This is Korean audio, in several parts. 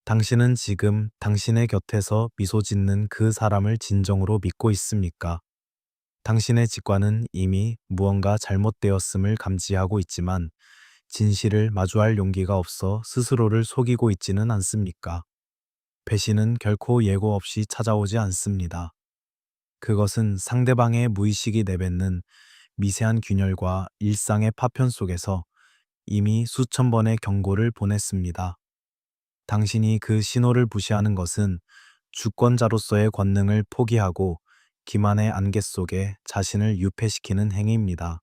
당신은 지금 당신의 곁에서 미소 짓는 그 사람을 진정으로 믿고 있습니까? 당신의 직관은 이미 무언가 잘못되었음을 감지하고 있지만 진실을 마주할 용기가 없어 스스로를 속이고 있지는 않습니까? 배신은 결코 예고 없이 찾아오지 않습니다. 그것은 상대방의 무의식이 내뱉는 미세한 균열과 일상의 파편 속에서 이미 수천 번의 경고를 보냈습니다. 당신이 그 신호를 무시하는 것은 주권자로서의 권능을 포기하고 기만의 안개 속에 자신을 유폐시키는 행위입니다.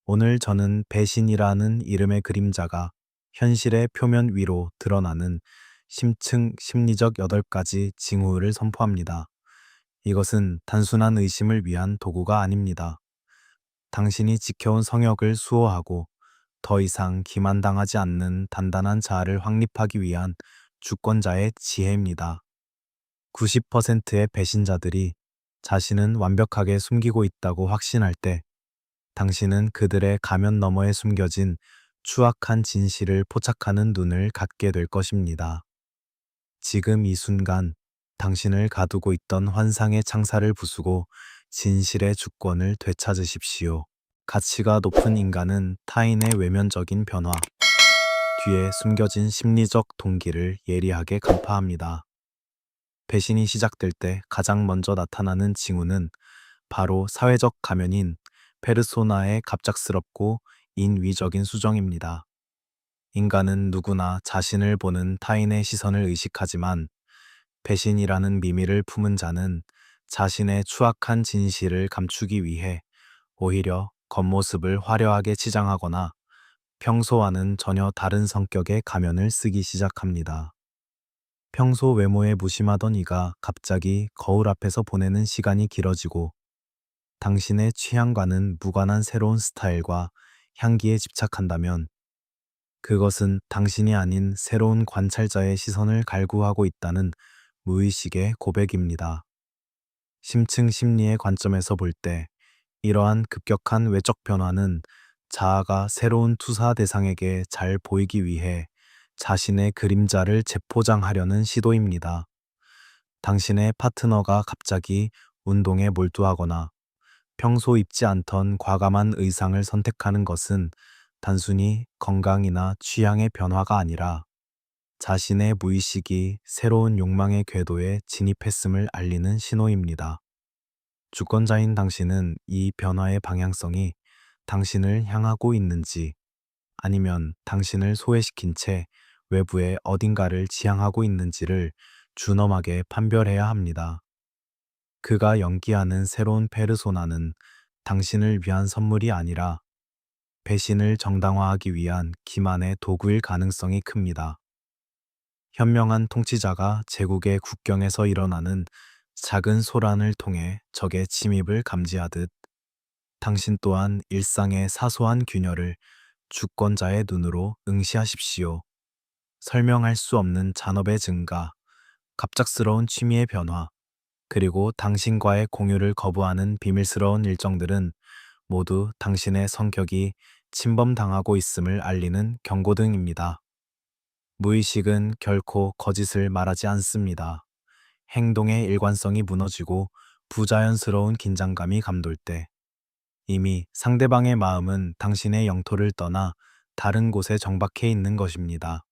오늘 저는 배신이라는 이름의 그림자가 현실의 표면 위로 드러나는 심층 심리적 8가지 징후를 선포합니다. 이것은 단순한 의심을 위한 도구가 아닙니다. 당신이 지켜온 성역을 수호하고 더 이상 기만당하지 않는 단단한 자아를 확립하기 위한 주권자의 지혜입니다. 90%의 배신자들이 자신은 완벽하게 숨기고 있다고 확신할 때 당신은 그들의 가면 너머에 숨겨진 추악한 진실을 포착하는 눈을 갖게 될 것입니다. 지금 이 순간 당신을 가두고 있던 환상의 창살을 부수고 진실의 주권을 되찾으십시오. 가치가 높은 인간은 타인의 외면적인 변화 뒤에 숨겨진 심리적 동기를 예리하게 간파합니다. 배신이 시작될 때 가장 먼저 나타나는 징후는 바로 사회적 가면인 페르소나의 갑작스럽고 인위적인 수정입니다. 인간은 누구나 자신을 보는 타인의 시선을 의식하지만 배신이라는 미미를 품은 자는 자신의 추악한 진실을 감추기 위해 오히려 겉모습을 화려하게 치장하거나 평소와는 전혀 다른 성격의 가면을 쓰기 시작합니다. 평소 외모에 무심하던 이가 갑자기 거울 앞에서 보내는 시간이 길어지고 당신의 취향과는 무관한 새로운 스타일과 향기에 집착한다면 그것은 당신이 아닌 새로운 관찰자의 시선을 갈구하고 있다는 무의식의 고백입니다. 심층 심리의 관점에서 볼 때 이러한 급격한 외적 변화는 자아가 새로운 투사 대상에게 잘 보이기 위해 자신의 그림자를 재포장하려는 시도입니다. 당신의 파트너가 갑자기 운동에 몰두하거나 평소 입지 않던 과감한 의상을 선택하는 것은 단순히 건강이나 취향의 변화가 아니라 자신의 무의식이 새로운 욕망의 궤도에 진입했음을 알리는 신호입니다. 주권자인 당신은 이 변화의 방향성이 당신을 향하고 있는지 아니면 당신을 소외시킨 채 외부의 어딘가를 지향하고 있는지를 준엄하게 판별해야 합니다. 그가 연기하는 새로운 페르소나는 당신을 위한 선물이 아니라 배신을 정당화하기 위한 기만의 도구일 가능성이 큽니다. 현명한 통치자가 제국의 국경에서 일어나는 작은 소란을 통해 적의 침입을 감지하듯 당신 또한 일상의 사소한 균열을 주권자의 눈으로 응시하십시오. 설명할 수 없는 잔업의 증가, 갑작스러운 취미의 변화, 그리고 당신과의 공유를 거부하는 비밀스러운 일정들은 모두 당신의 성격이 침범당하고 있음을 알리는 경고등입니다. 무의식은 결코 거짓을 말하지 않습니다. 행동의 일관성이 무너지고 부자연스러운 긴장감이 감돌 때 이미 상대방의 마음은 당신의 영토를 떠나 다른 곳에 정박해 있는 것입니다.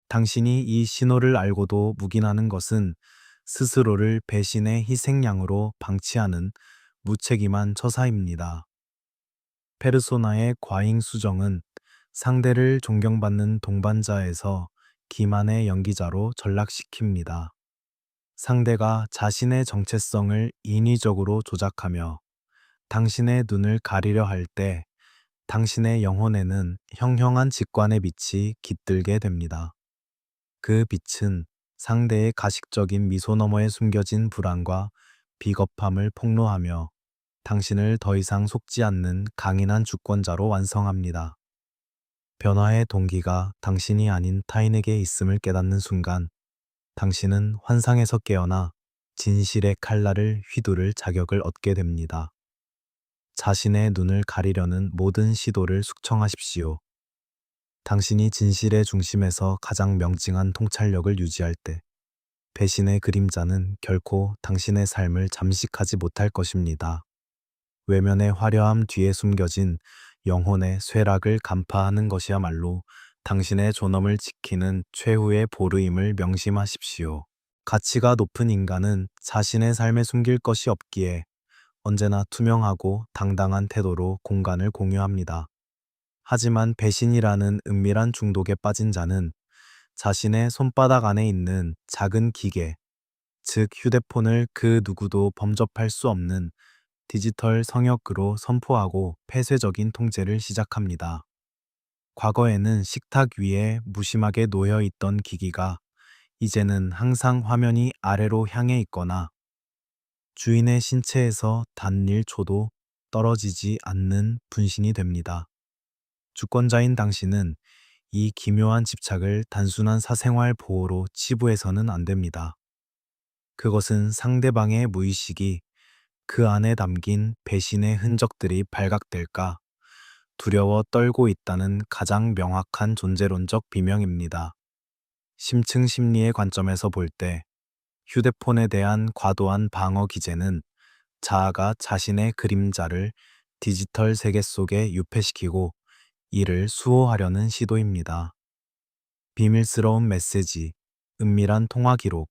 당신이 이 신호를 알고도 묵인하는 것은 스스로를 배신의 희생양으로 방치하는 무책임한 처사입니다. 페르소나의 과잉 수정은 상대를 존경받는 동반자에서 기만의 연기자로 전락시킵니다. 상대가 자신의 정체성을 인위적으로 조작하며 당신의 눈을 가리려 할 때 당신의 영혼에는 형형한 직관의 빛이 깃들게 됩니다. 그 빛은 상대의 가식적인 미소 너머에 숨겨진 불안과 비겁함을 폭로하며 당신을 더 이상 속지 않는 강인한 주권자로 완성합니다. 변화의 동기가 당신이 아닌 타인에게 있음을 깨닫는 순간 당신은 환상에서 깨어나 진실의 칼날을 휘두를 자격을 얻게 됩니다. 자신의 눈을 가리려는 모든 시도를 숙청하십시오. 당신이 진실의 중심에서 가장 명징한 통찰력을 유지할 때 배신의 그림자는 결코 당신의 삶을 잠식하지 못할 것입니다. 외면의 화려함 뒤에 숨겨진 영혼의 쇠락을 간파하는 것이야말로 당신의 존엄을 지키는 최후의 보루임을 명심하십시오. 가치가 높은 인간은 자신의 삶에 숨길 것이 없기에 언제나 투명하고 당당한 태도로 공간을 공유합니다. 하지만 배신이라는 은밀한 중독에 빠진 자는 자신의 손바닥 안에 있는 작은 기계, 즉 휴대폰을 그 누구도 범접할 수 없는 디지털 성역으로 선포하고 폐쇄적인 통제를 시작합니다. 과거에는 식탁 위에 무심하게 놓여 있던 기기가 이제는 항상 화면이 아래로 향해 있거나 주인의 신체에서 단 1초도 떨어지지 않는 분신이 됩니다. 주권자인 당신은 이 기묘한 집착을 단순한 사생활 보호로 치부해서는 안 됩니다. 그것은 상대방의 무의식이 그 안에 담긴 배신의 흔적들이 발각될까 두려워 떨고 있다는 가장 명확한 존재론적 비명입니다. 심층 심리의 관점에서 볼 때 휴대폰에 대한 과도한 방어 기제는 자아가 자신의 그림자를 디지털 세계 속에 유폐시키고 이를 수호하려는 시도입니다. 비밀스러운 메시지, 은밀한 통화 기록,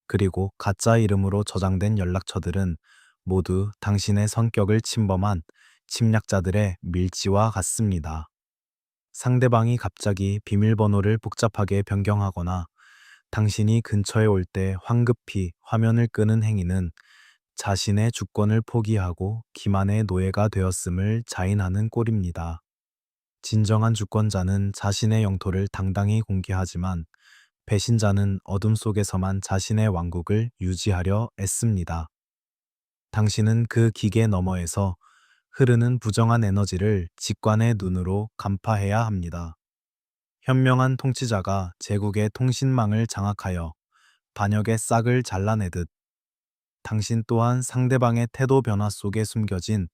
그리고 가짜 이름으로 저장된 연락처들은 모두 당신의 성격을 침범한 침략자들의 밀지와 같습니다. 상대방이 갑자기 비밀번호를 복잡하게 변경하거나 당신이 근처에 올 때 황급히 화면을 끄는 행위는 자신의 주권을 포기하고 기만의 노예가 되었음을 자인하는 꼴입니다. 진정한 주권자는 자신의 영토를 당당히 공개하지만 배신자는 어둠 속에서만 자신의 왕국을 유지하려 애씁니다. 당신은 그 기계 너머에서 흐르는 부정한 에너지를 직관의 눈으로 간파해야 합니다. 현명한 통치자가 제국의 통신망을 장악하여 반역의 싹을 잘라내듯 당신 또한 상대방의 태도 변화 속에 숨겨진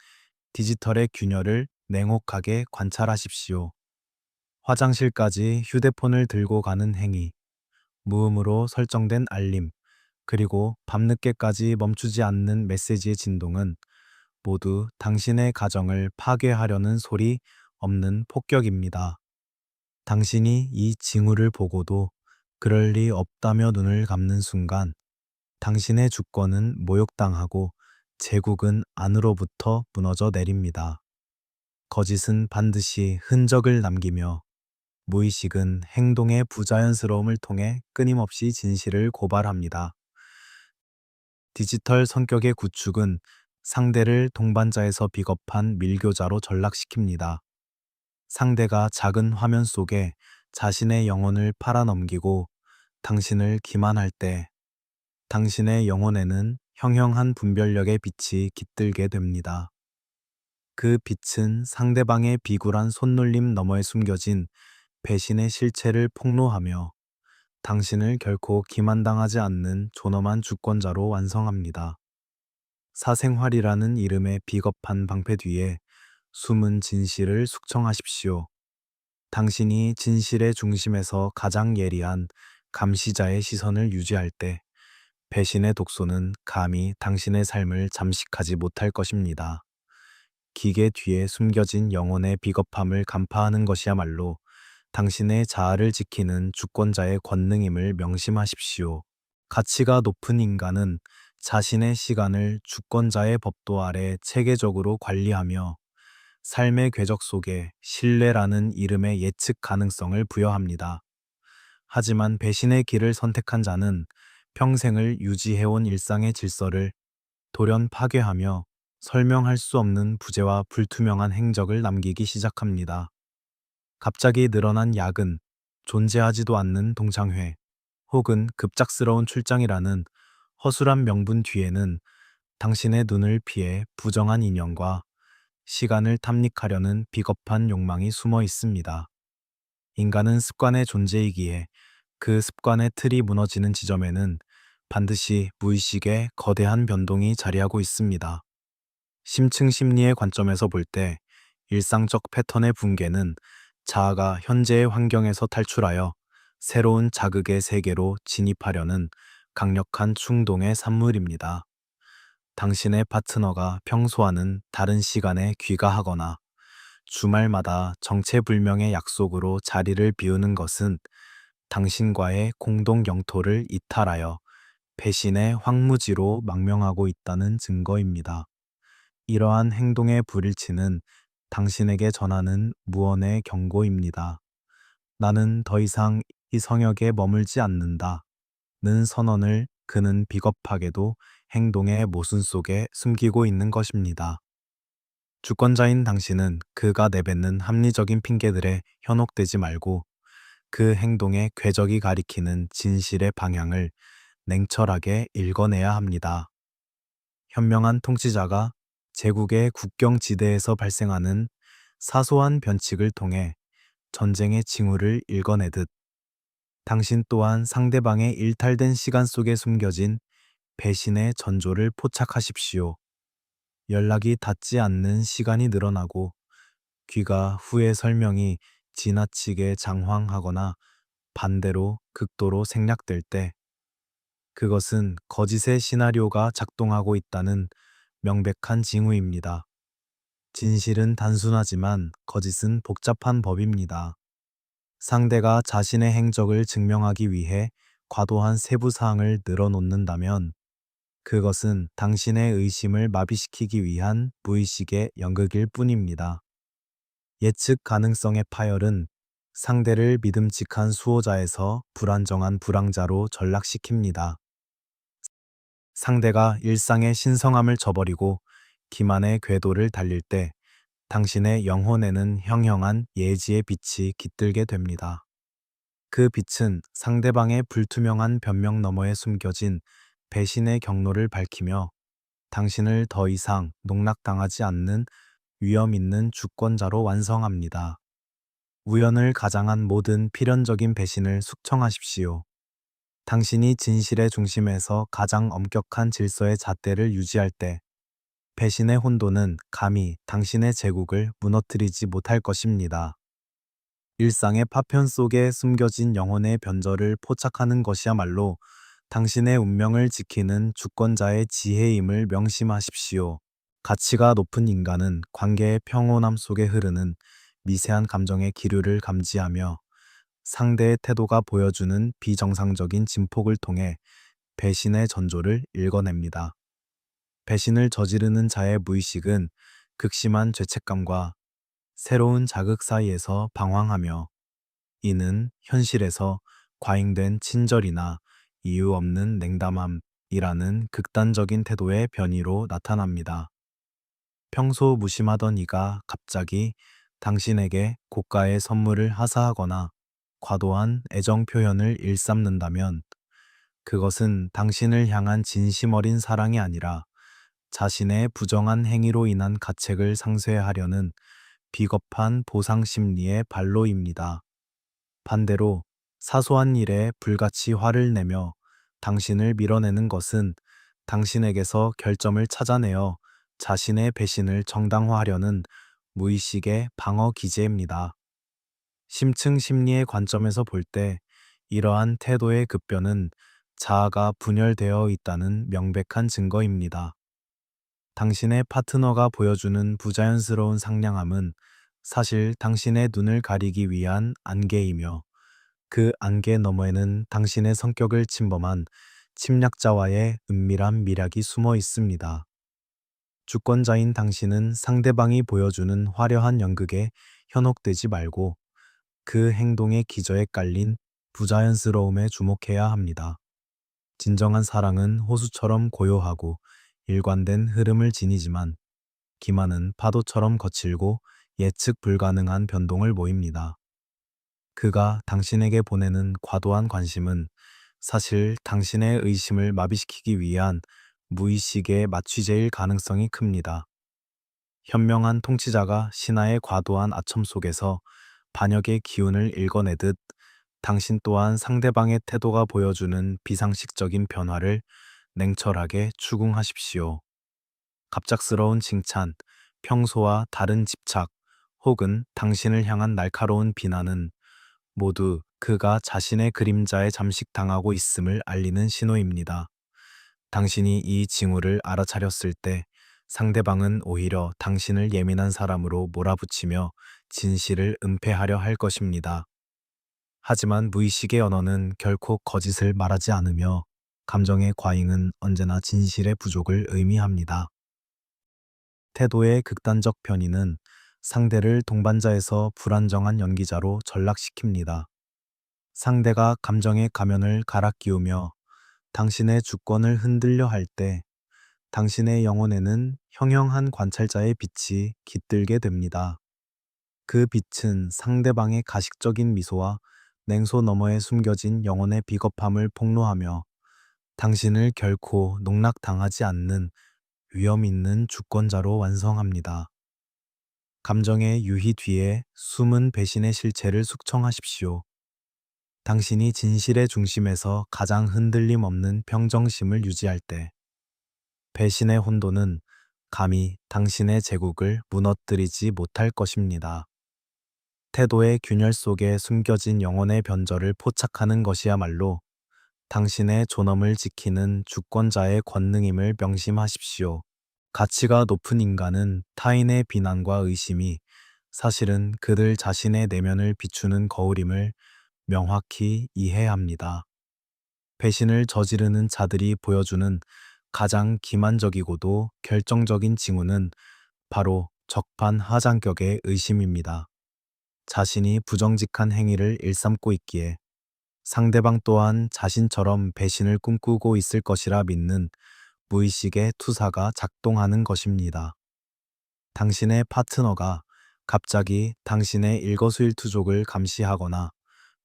디지털의 균열을 냉혹하게 관찰하십시오. 화장실까지 휴대폰을 들고 가는 행위, 무음으로 설정된 알림, 그리고 밤늦게까지 멈추지 않는 메시지의 진동은 모두 당신의 가정을 파괴하려는 소리 없는 폭격입니다. 당신이 이 징후를 보고도 그럴 리 없다며 눈을 감는 순간 당신의 주권은 모욕당하고 제국은 안으로부터 무너져 내립니다. 거짓은 반드시 흔적을 남기며 무의식은 행동의 부자연스러움을 통해 끊임없이 진실을 고발합니다. 디지털 성격의 구축은 상대를 동반자에서 비겁한 밀교자로 전락시킵니다. 상대가 작은 화면 속에 자신의 영혼을 팔아넘기고 당신을 기만할 때 당신의 영혼에는 형형한 분별력의 빛이 깃들게 됩니다. 그 빛은 상대방의 비굴한 손놀림 너머에 숨겨진 배신의 실체를 폭로하며 당신을 결코 기만당하지 않는 존엄한 주권자로 완성합니다. 사생활이라는 이름의 비겁한 방패 뒤에 숨은 진실을 숙청하십시오. 당신이 진실의 중심에서 가장 예리한 감시자의 시선을 유지할 때 배신의 독소는 감히 당신의 삶을 잠식하지 못할 것입니다. 기계 뒤에 숨겨진 영혼의 비겁함을 간파하는 것이야말로 당신의 자아를 지키는 주권자의 권능임을 명심하십시오. 가치가 높은 인간은 자신의 시간을 주권자의 법도 아래 체계적으로 관리하며 삶의 궤적 속에 신뢰라는 이름의 예측 가능성을 부여합니다. 하지만 배신의 길을 선택한 자는 평생을 유지해온 일상의 질서를 돌연 파괴하며 설명할 수 없는 부재와 불투명한 행적을 남기기 시작합니다. 갑자기 늘어난 야근, 존재하지도 않는 동창회, 혹은 급작스러운 출장이라는 허술한 명분 뒤에는 당신의 눈을 피해 부정한 인연과 시간을 탐닉하려는 비겁한 욕망이 숨어 있습니다. 인간은 습관의 존재이기에 그 습관의 틀이 무너지는 지점에는 반드시 무의식의 거대한 변동이 자리하고 있습니다. 심층 심리의 관점에서 볼 때 일상적 패턴의 붕괴는 자아가 현재의 환경에서 탈출하여 새로운 자극의 세계로 진입하려는 강력한 충동의 산물입니다. 당신의 파트너가 평소와는 다른 시간에 귀가하거나 주말마다 정체불명의 약속으로 자리를 비우는 것은 당신과의 공동 영토를 이탈하여 배신의 황무지로 망명하고 있다는 증거입니다. 이러한 행동의 불일치는 당신에게 전하는 무언의 경고입니다. 나는 더 이상 이 성역에 머물지 않는다. 는 선언을 그는 비겁하게도 행동의 모순 속에 숨기고 있는 것입니다. 주권자인 당신은 그가 내뱉는 합리적인 핑계들에 현혹되지 말고 그 행동의 궤적이 가리키는 진실의 방향을 냉철하게 읽어내야 합니다. 현명한 통치자가 제국의 국경지대에서 발생하는 사소한 변칙을 통해 전쟁의 징후를 읽어내듯 당신 또한 상대방의 일탈된 시간 속에 숨겨진 배신의 전조를 포착하십시오. 연락이 닿지 않는 시간이 늘어나고 귀가 후의 설명이 지나치게 장황하거나 반대로 극도로 생략될 때 그것은 거짓의 시나리오가 작동하고 있다는 명백한 징후입니다. 진실은 단순하지만 거짓은 복잡한 법입니다. 상대가 자신의 행적을 증명하기 위해 과도한 세부 사항을 늘어놓는다면 그것은 당신의 의심을 마비시키기 위한 무의식의 연극일 뿐입니다. 예측 가능성의 파열은 상대를 믿음직한 수호자에서 불안정한 불황자로 전락시킵니다. 상대가 일상의 신성함을 저버리고 기만의 궤도를 달릴 때 당신의 영혼에는 형형한 예지의 빛이 깃들게 됩니다. 그 빛은 상대방의 불투명한 변명 너머에 숨겨진 배신의 경로를 밝히며 당신을 더 이상 농락당하지 않는 위험 있는 주권자로 완성합니다. 우연을 가장한 모든 필연적인 배신을 숙청하십시오. 당신이 진실의 중심에서 가장 엄격한 질서의 잣대를 유지할 때 배신의 혼돈은 감히 당신의 제국을 무너뜨리지 못할 것입니다. 일상의 파편 속에 숨겨진 영혼의 변절을 포착하는 것이야말로 당신의 운명을 지키는 주권자의 지혜임을 명심하십시오. 가치가 높은 인간은 관계의 평온함 속에 흐르는 미세한 감정의 기류를 감지하며 상대의 태도가 보여주는 비정상적인 진폭을 통해 배신의 전조를 읽어냅니다. 배신을 저지르는 자의 무의식은 극심한 죄책감과 새로운 자극 사이에서 방황하며 이는 현실에서 과잉된 친절이나 이유 없는 냉담함이라는 극단적인 태도의 변이로 나타납니다. 평소 무심하던 이가 갑자기 당신에게 고가의 선물을 하사하거나 과도한 애정 표현을 일삼는다면 그것은 당신을 향한 진심 어린 사랑이 아니라 자신의 부정한 행위로 인한 가책을 상쇄하려는 비겁한 보상 심리의 발로입니다. 반대로 사소한 일에 불같이 화를 내며 당신을 밀어내는 것은 당신에게서 결점을 찾아내어 자신의 배신을 정당화하려는 무의식의 방어 기제입니다. 심층 심리의 관점에서 볼 때 이러한 태도의 급변은 자아가 분열되어 있다는 명백한 증거입니다. 당신의 파트너가 보여주는 부자연스러운 상냥함은 사실 당신의 눈을 가리기 위한 안개이며 그 안개 너머에는 당신의 성격을 침범한 침략자와의 은밀한 미략이 숨어 있습니다. 주권자인 당신은 상대방이 보여주는 화려한 연극에 현혹되지 말고 그 행동의 기저에 깔린 부자연스러움에 주목해야 합니다. 진정한 사랑은 호수처럼 고요하고 일관된 흐름을 지니지만 기만은 파도처럼 거칠고 예측 불가능한 변동을 보입니다. 그가 당신에게 보내는 과도한 관심은 사실 당신의 의심을 마비시키기 위한 무의식의 마취제일 가능성이 큽니다. 현명한 통치자가 신하의 과도한 아첨 속에서 반역의 기운을 읽어내듯 당신 또한 상대방의 태도가 보여주는 비상식적인 변화를 냉철하게 추궁하십시오. 갑작스러운 칭찬, 평소와 다른 집착, 혹은 당신을 향한 날카로운 비난은 모두 그가 자신의 그림자에 잠식당하고 있음을 알리는 신호입니다. 당신이 이 징후를 알아차렸을 때 상대방은 오히려 당신을 예민한 사람으로 몰아붙이며 진실을 은폐하려 할 것입니다. 하지만 무의식의 언어는 결코 거짓을 말하지 않으며 감정의 과잉은 언제나 진실의 부족을 의미합니다. 태도의 극단적 변이는 상대를 동반자에서 불안정한 연기자로 전락시킵니다. 상대가 감정의 가면을 갈아 끼우며 당신의 주권을 흔들려 할 때 당신의 영혼에는 형형한 관찰자의 빛이 깃들게 됩니다. 그 빛은 상대방의 가식적인 미소와 냉소 너머에 숨겨진 영혼의 비겁함을 폭로하며 당신을 결코 농락당하지 않는 위험 있는 주권자로 완성합니다. 감정의 유희 뒤에 숨은 배신의 실체를 숙청하십시오. 당신이 진실의 중심에서 가장 흔들림 없는 평정심을 유지할 때 배신의 혼돈은 감히 당신의 제국을 무너뜨리지 못할 것입니다. 태도의 균열 속에 숨겨진 영혼의 변절을 포착하는 것이야말로 당신의 존엄을 지키는 주권자의 권능임을 명심하십시오. 가치가 높은 인간은 타인의 비난과 의심이 사실은 그들 자신의 내면을 비추는 거울임을 명확히 이해해야 합니다. 배신을 저지르는 자들이 보여주는 가장 기만적이고도 결정적인 징후는 바로 적반하장격의 의심입니다. 자신이 부정직한 행위를 일삼고 있기에 상대방 또한 자신처럼 배신을 꿈꾸고 있을 것이라 믿는 무의식의 투사가 작동하는 것입니다. 당신의 파트너가 갑자기 당신의 일거수일투족을 감시하거나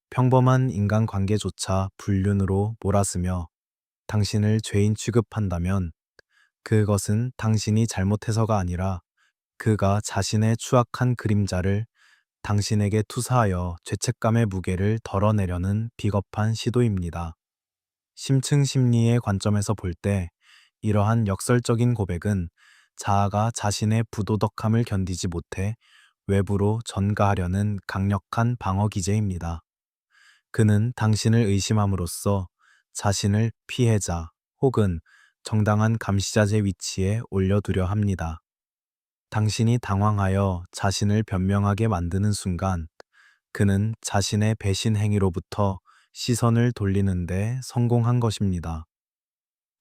평범한 인간관계조차 불륜으로 몰아쓰며 당신을 죄인 취급한다면 그것은 당신이 잘못해서가 아니라 그가 자신의 추악한 그림자를 당신에게 투사하여 죄책감의 무게를 덜어내려는 비겁한 시도입니다. 심층 심리의 관점에서 볼 때 이러한 역설적인 고백은 자아가 자신의 부도덕함을 견디지 못해 외부로 전가하려는 강력한 방어 기제입니다. 그는 당신을 의심함으로써 자신을 피해자 혹은 정당한 감시자의 위치에 올려두려 합니다. 당신이 당황하여 자신을 변명하게 만드는 순간 그는 자신의 배신 행위로부터 시선을 돌리는데 성공한 것입니다.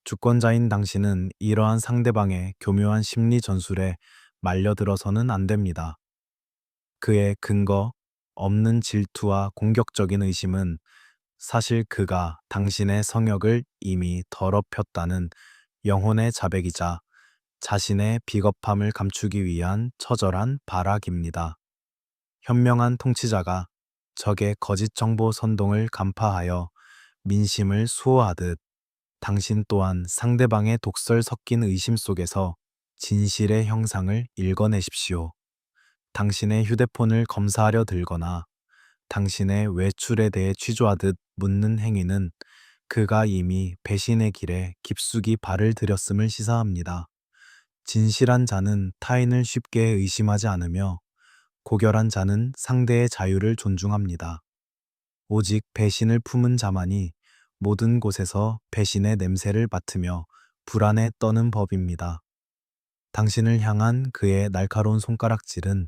주권자인 당신은 이러한 상대방의 교묘한 심리 전술에 말려들어서는 안 됩니다. 그의 근거 없는 질투와 공격적인 의심은 사실 그가 당신의 성역을 이미 더럽혔다는 영혼의 자백이자 자신의 비겁함을 감추기 위한 처절한 발악입니다. 현명한 통치자가 적의 거짓 정보 선동을 간파하여 민심을 수호하듯 당신 또한 상대방의 독설 섞인 의심 속에서 진실의 형상을 읽어내십시오. 당신의 휴대폰을 검사하려 들거나 당신의 외출에 대해 취조하듯 묻는 행위는 그가 이미 배신의 길에 깊숙이 발을 들였음을 시사합니다. 진실한 자는 타인을 쉽게 의심하지 않으며 고결한 자는 상대의 자유를 존중합니다. 오직 배신을 품은 자만이 모든 곳에서 배신의 냄새를 맡으며 불안에 떠는 법입니다. 당신을 향한 그의 날카로운 손가락질은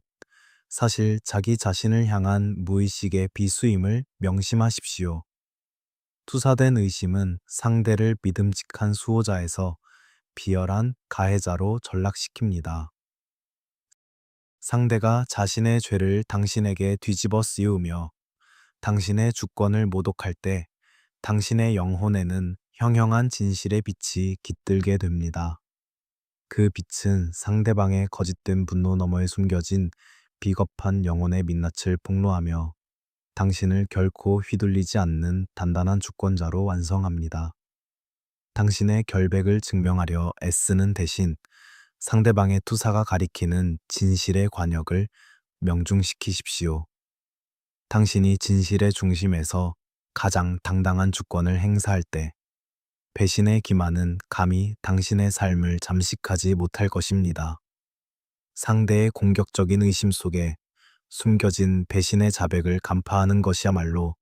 사실 자기 자신을 향한 무의식의 비수임을 명심하십시오. 투사된 의심은 상대를 믿음직한 수호자에서 비열한 가해자로 전락시킵니다. 상대가 자신의 죄를 당신에게 뒤집어 씌우며 당신의 주권을 모독할 때 당신의 영혼에는 형형한 진실의 빛이 깃들게 됩니다. 그 빛은 상대방의 거짓된 분노 너머에 숨겨진 비겁한 영혼의 민낯을 폭로하며 당신을 결코 휘둘리지 않는 단단한 주권자로 완성합니다. 당신의 결백을 증명하려 애쓰는 대신 상대방의 투사가 가리키는 진실의 관역을 명중시키십시오. 당신이 진실의 중심에서 가장 당당한 주권을 행사할 때 배신의 기만은 감히 당신의 삶을 잠식하지 못할 것입니다. 상대의 공격적인 의심 속에 숨겨진 배신의 자백을 간파하는 것이야말로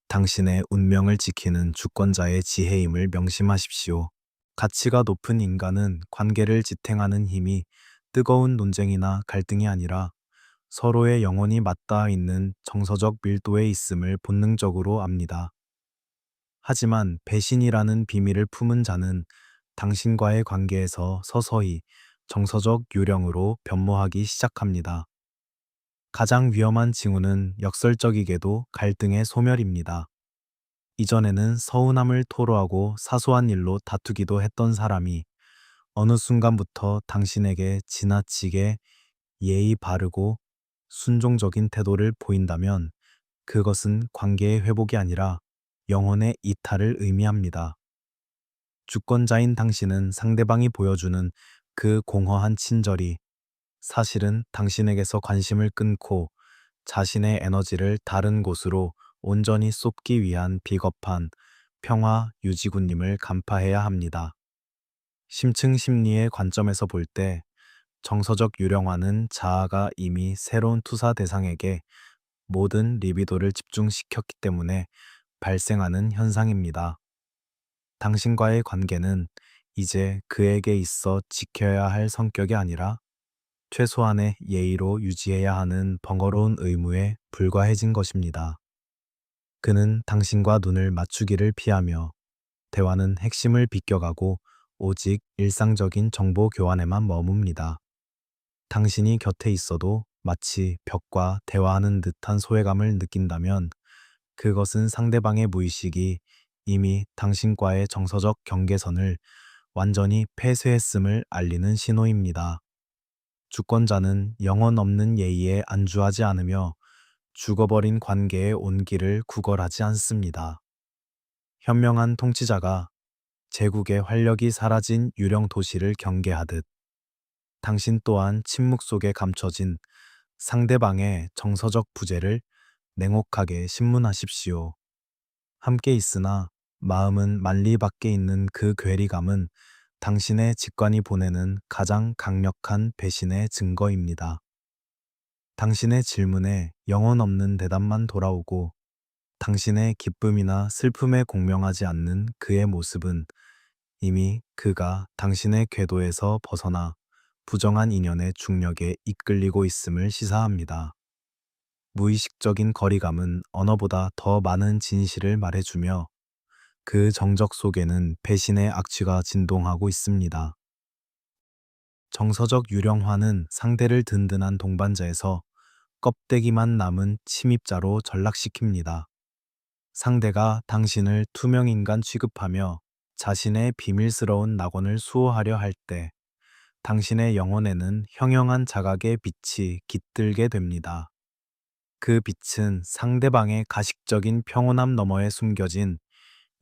당신의 운명을 지키는 주권자의 지혜임을 명심하십시오. 가치가 높은 인간은 관계를 지탱하는 힘이 뜨거운 논쟁이나 갈등이 아니라 서로의 영혼이 맞닿아 있는 정서적 밀도에 있음을 본능적으로 압니다. 하지만 배신이라는 비밀을 품은 자는 당신과의 관계에서 서서히 정서적 요령으로 변모하기 시작합니다. 가장 위험한 징후는 역설적이게도 갈등의 소멸입니다. 이전에는 서운함을 토로하고 사소한 일로 다투기도 했던 사람이 어느 순간부터 당신에게 지나치게 예의 바르고 순종적인 태도를 보인다면 그것은 관계의 회복이 아니라 영혼의 이탈을 의미합니다. 주권자인 당신은 상대방이 보여주는 그 공허한 친절이 사실은 당신에게서 관심을 끊고 자신의 에너지를 다른 곳으로 온전히 쏟기 위한 비겁한 평화 유지군님을 간파해야 합니다. 심층 심리의 관점에서 볼 때 정서적 유령화는 자아가 이미 새로운 투사 대상에게 모든 리비도를 집중시켰기 때문에 발생하는 현상입니다. 당신과의 관계는 이제 그에게 있어 지켜야 할 성격이 아니라 최소한의 예의로 유지해야 하는 번거로운 의무에 불과해진 것입니다. 그는 당신과 눈을 맞추기를 피하며 대화는 핵심을 비껴가고 오직 일상적인 정보 교환에만 머뭅니다. 당신이 곁에 있어도 마치 벽과 대화하는 듯한 소외감을 느낀다면 그것은 상대방의 무의식이 이미 당신과의 정서적 경계선을 완전히 폐쇄했음을 알리는 신호입니다. 주권자는 영혼 없는 예의에 안주하지 않으며 죽어버린 관계의 온기를 구걸하지 않습니다. 현명한 통치자가 제국의 활력이 사라진 유령 도시를 경계하듯 당신 또한 침묵 속에 감춰진 상대방의 정서적 부재를 냉혹하게 신문하십시오. 함께 있으나 마음은 만리 밖에 있는 그 괴리감은 당신의 직관이 보내는 가장 강력한 배신의 증거입니다. 당신의 질문에 영혼 없는 대답만 돌아오고 당신의 기쁨이나 슬픔에 공명하지 않는 그의 모습은 이미 그가 당신의 궤도에서 벗어나 부정한 인연의 중력에 이끌리고 있음을 시사합니다. 무의식적인 거리감은 언어보다 더 많은 진실을 말해주며 그 정적 속에는 배신의 악취가 진동하고 있습니다. 정서적 유령화는 상대를 든든한 동반자에서 껍데기만 남은 침입자로 전락시킵니다. 상대가 당신을 투명인간 취급하며 자신의 비밀스러운 낙원을 수호하려 할 때 당신의 영혼에는 형형한 자각의 빛이 깃들게 됩니다. 그 빛은 상대방의 가식적인 평온함 너머에 숨겨진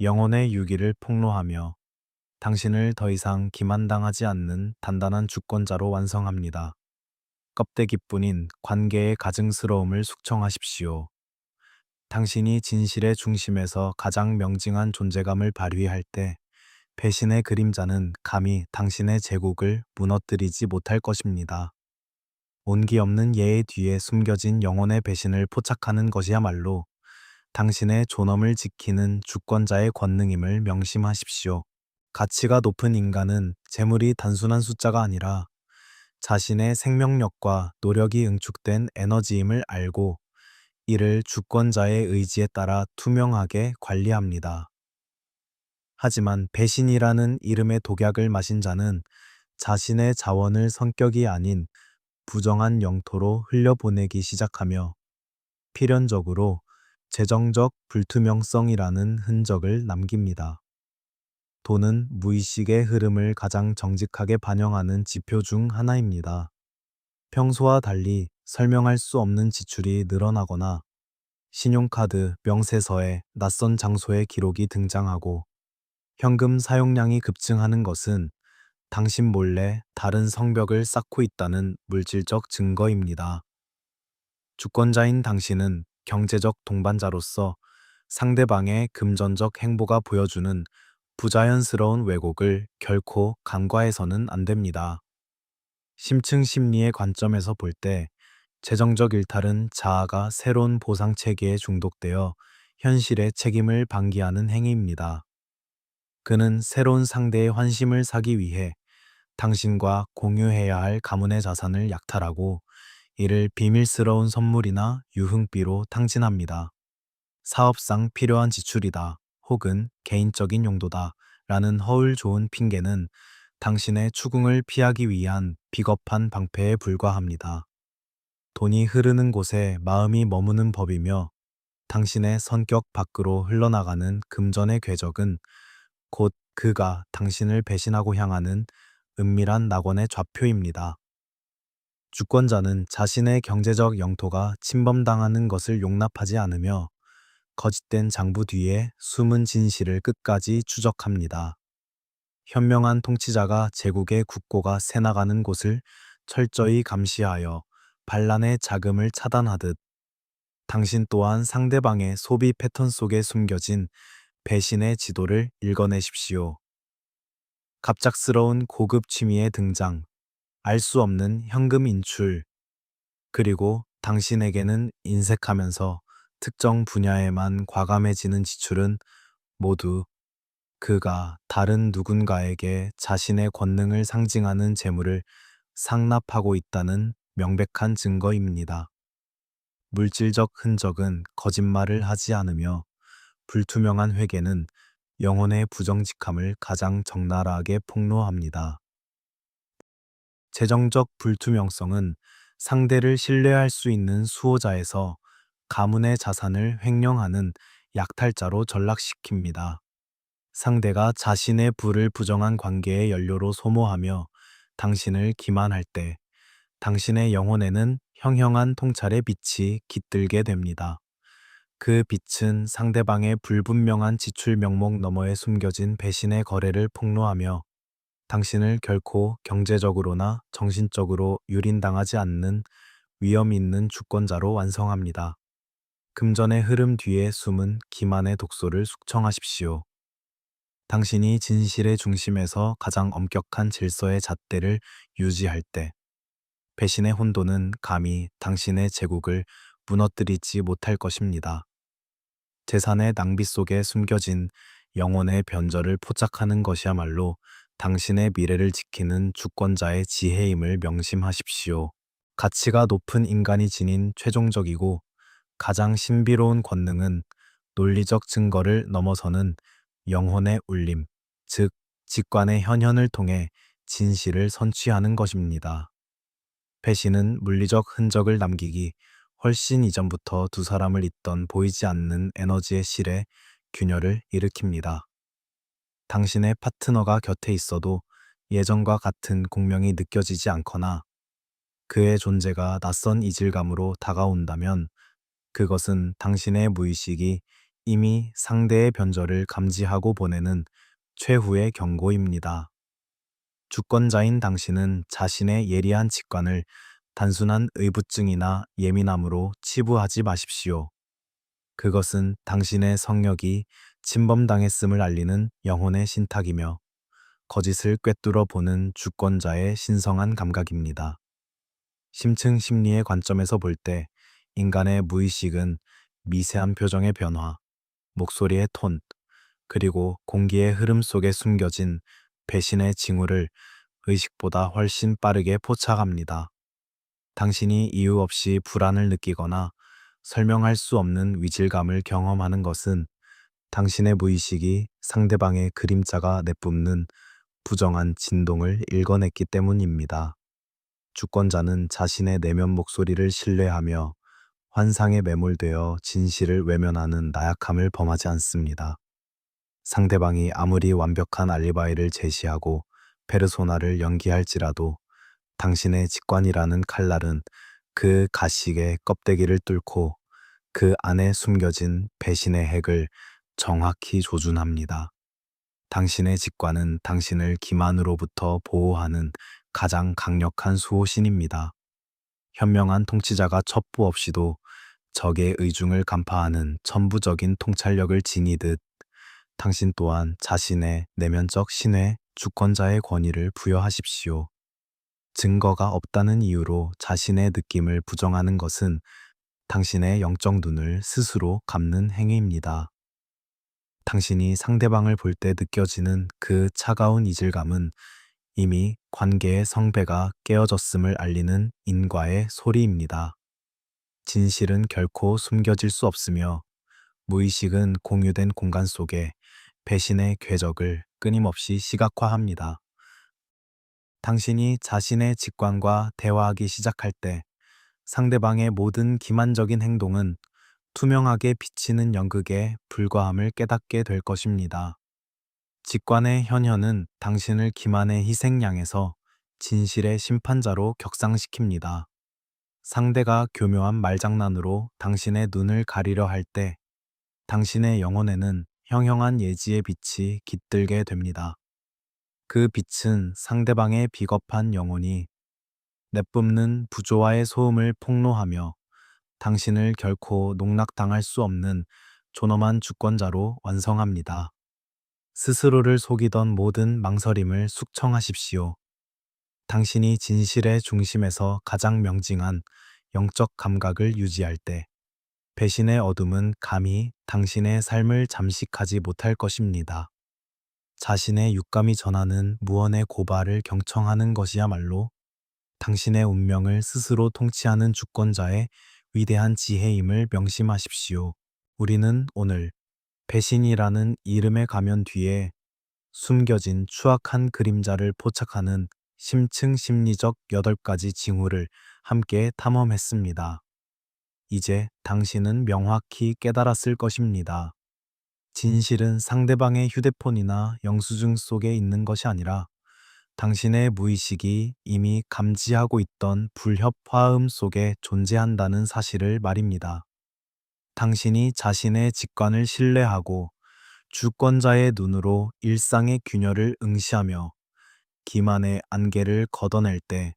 영혼의 유기를 폭로하며 당신을 더 이상 기만당하지 않는 단단한 주권자로 완성합니다. 껍데기뿐인 관계의 가증스러움을 숙청하십시오. 당신이 진실의 중심에서 가장 명징한 존재감을 발휘할 때 배신의 그림자는 감히 당신의 제국을 무너뜨리지 못할 것입니다. 온기 없는 예의 뒤에 숨겨진 영혼의 배신을 포착하는 것이야말로 당신의 존엄을 지키는 주권자의 권능임을 명심하십시오. 가치가 높은 인간은 재물이 단순한 숫자가 아니라 자신의 생명력과 노력이 응축된 에너지임을 알고 이를 주권자의 의지에 따라 투명하게 관리합니다. 하지만 배신이라는 이름의 독약을 마신 자는 자신의 자원을 성격이 아닌 부정한 영토로 흘려보내기 시작하며 필연적으로 재정적 불투명성이라는 흔적을 남깁니다. 돈은 무의식의 흐름을 가장 정직하게 반영하는 지표 중 하나입니다. 평소와 달리 설명할 수 없는 지출이 늘어나거나 신용카드, 명세서에 낯선 장소의 기록이 등장하고 현금 사용량이 급증하는 것은 당신 몰래 다른 성벽을 쌓고 있다는 물질적 증거입니다. 주권자인 당신은 경제적 동반자로서 상대방의 금전적 행보가 보여주는 부자연스러운 왜곡을 결코 간과해서는 안 됩니다. 심층 심리의 관점에서 볼 때 재정적 일탈은 자아가 새로운 보상 체계에 중독되어 현실의 책임을 방기하는 행위입니다. 그는 새로운 상대의 환심을 사기 위해 당신과 공유해야 할 가문의 자산을 약탈하고 이를 비밀스러운 선물이나 유흥비로 탕진합니다. 사업상 필요한 지출이다 혹은 개인적인 용도다 라는 허울 좋은 핑계는 당신의 추궁을 피하기 위한 비겁한 방패에 불과합니다. 돈이 흐르는 곳에 마음이 머무는 법이며 당신의 성격 밖으로 흘러나가는 금전의 궤적은 곧 그가 당신을 배신하고 향하는 은밀한 낙원의 좌표입니다. 주권자는 자신의 경제적 영토가 침범당하는 것을 용납하지 않으며 거짓된 장부 뒤에 숨은 진실을 끝까지 추적합니다. 현명한 통치자가 제국의 국고가 새나가는 곳을 철저히 감시하여 반란의 자금을 차단하듯 당신 또한 상대방의 소비 패턴 속에 숨겨진 배신의 지도를 읽어내십시오. 갑작스러운 고급 취미의 등장, 알 수 없는 현금 인출, 그리고 당신에게는 인색하면서 특정 분야에만 과감해지는 지출은 모두 그가 다른 누군가에게 자신의 권능을 상징하는 재물을 상납하고 있다는 명백한 증거입니다. 물질적 흔적은 거짓말을 하지 않으며 불투명한 회계는 영혼의 부정직함을 가장 적나라하게 폭로합니다. 재정적 불투명성은 상대를 신뢰할 수 있는 수호자에서 가문의 자산을 횡령하는 약탈자로 전락시킵니다. 상대가 자신의 부를 부정한 관계의 연료로 소모하며 당신을 기만할 때 당신의 영혼에는 형형한 통찰의 빛이 깃들게 됩니다. 그 빛은 상대방의 불분명한 지출 명목 너머에 숨겨진 배신의 거래를 폭로하며 당신을 결코 경제적으로나 정신적으로 유린당하지 않는 위험 있는 주권자로 완성합니다. 금전의 흐름 뒤에 숨은 기만의 독소를 숙청하십시오. 당신이 진실의 중심에서 가장 엄격한 질서의 잣대를 유지할 때 배신의 혼돈은 감히 당신의 제국을 무너뜨리지 못할 것입니다. 재산의 낭비 속에 숨겨진 영혼의 변절을 포착하는 것이야말로 당신의 미래를 지키는 주권자의 지혜임을 명심하십시오. 가치가 높은 인간이 지닌 최종적이고 가장 신비로운 권능은 논리적 증거를 넘어서는 영혼의 울림, 즉 직관의 현현을 통해 진실을 선취하는 것입니다. 배신은 물리적 흔적을 남기기 훨씬 이전부터 두 사람을 잇던 보이지 않는 에너지의 실에 균열을 일으킵니다. 당신의 파트너가 곁에 있어도 예전과 같은 공명이 느껴지지 않거나 그의 존재가 낯선 이질감으로 다가온다면 그것은 당신의 무의식이 이미 상대의 변절을 감지하고 보내는 최후의 경고입니다. 주권자인 당신은 자신의 예리한 직관을 단순한 의부증이나 예민함으로 치부하지 마십시오. 그것은 당신의 성역이 침범당했음을 알리는 영혼의 신탁이며 거짓을 꿰뚫어 보는 주권자의 신성한 감각입니다. 심층 심리의 관점에서 볼 때 인간의 무의식은 미세한 표정의 변화, 목소리의 톤, 그리고 공기의 흐름 속에 숨겨진 배신의 징후를 의식보다 훨씬 빠르게 포착합니다. 당신이 이유 없이 불안을 느끼거나 설명할 수 없는 위질감을 경험하는 것은 당신의 무의식이 상대방의 그림자가 내뿜는 부정한 진동을 읽어냈기 때문입니다. 주권자는 자신의 내면 목소리를 신뢰하며 환상에 매몰되어 진실을 외면하는 나약함을 범하지 않습니다. 상대방이 아무리 완벽한 알리바이를 제시하고 페르소나를 연기할지라도 당신의 직관이라는 칼날은 그 가식의 껍데기를 뚫고 그 안에 숨겨진 배신의 핵을 정확히 조준합니다. 당신의 직관은 당신을 기만으로부터 보호하는 가장 강력한 수호신입니다. 현명한 통치자가 첩부 없이도 적의 의중을 간파하는 천부적인 통찰력을 지니듯 당신 또한 자신의 내면적 신의 주권자의 권위를 부여하십시오. 증거가 없다는 이유로 자신의 느낌을 부정하는 것은 당신의 영적 눈을 스스로 감는 행위입니다. 당신이 상대방을 볼 때 느껴지는 그 차가운 이질감은 이미 관계의 성배가 깨어졌음을 알리는 인과의 소리입니다. 진실은 결코 숨겨질 수 없으며 무의식은 공유된 공간 속에 배신의 궤적을 끊임없이 시각화합니다. 당신이 자신의 직관과 대화하기 시작할 때 상대방의 모든 기만적인 행동은 투명하게 비치는 연극에 불과함을 깨닫게 될 것입니다. 직관의 현현은 당신을 기만의 희생양에서 진실의 심판자로 격상시킵니다. 상대가 교묘한 말장난으로 당신의 눈을 가리려 할 때 당신의 영혼에는 형형한 예지의 빛이 깃들게 됩니다. 그 빛은 상대방의 비겁한 영혼이 내뿜는 부조화의 소음을 폭로하며 당신을 결코 농락당할 수 없는 존엄한 주권자로 완성합니다. 스스로를 속이던 모든 망설임을 숙청하십시오. 당신이 진실의 중심에서 가장 명징한 영적 감각을 유지할 때 배신의 어둠은 감히 당신의 삶을 잠식하지 못할 것입니다. 자신의 육감이 전하는 무언의 고발을 경청하는 것이야말로 당신의 운명을 스스로 통치하는 주권자의 위대한 지혜임을 명심하십시오. 우리는 오늘 배신이라는 이름의 가면 뒤에 숨겨진 추악한 그림자를 포착하는 심층 심리적 8가지 징후를 함께 탐험했습니다. 이제 당신은 명확히 깨달았을 것입니다. 진실은 상대방의 휴대폰이나 영수증 속에 있는 것이 아니라 당신의 무의식이 이미 감지하고 있던 불협 화음 속에 존재한다는 사실을 말입니다. 당신이 자신의 직관을 신뢰하고 주권자의 눈으로 일상의 균열을 응시하며 기만의 안개를 걷어낼 때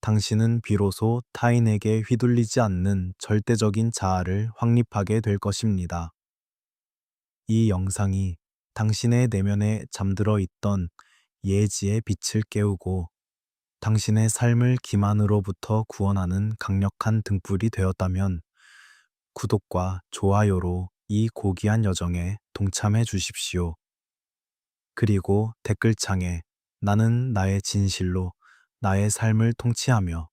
당신은 비로소 타인에게 휘둘리지 않는 절대적인 자아를 확립하게 될 것입니다. 이 영상이 당신의 내면에 잠들어 있던 예지의 빛을 깨우고 당신의 삶을 기만으로부터 구원하는 강력한 등불이 되었다면 구독과 좋아요로 이 고귀한 여정에 동참해 주십시오. 그리고 댓글창에 나는 나의 진실로 나의 삶을 통치하며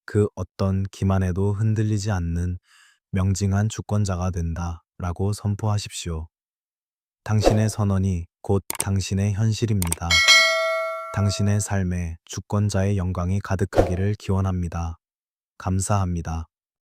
그 어떤 기만에도 흔들리지 않는 명징한 주권자가 된다 라고 선포하십시오. 당신의 선언이 곧 당신의 현실입니다. 당신의 삶에 주권자의 영광이 가득하기를 기원합니다. 감사합니다.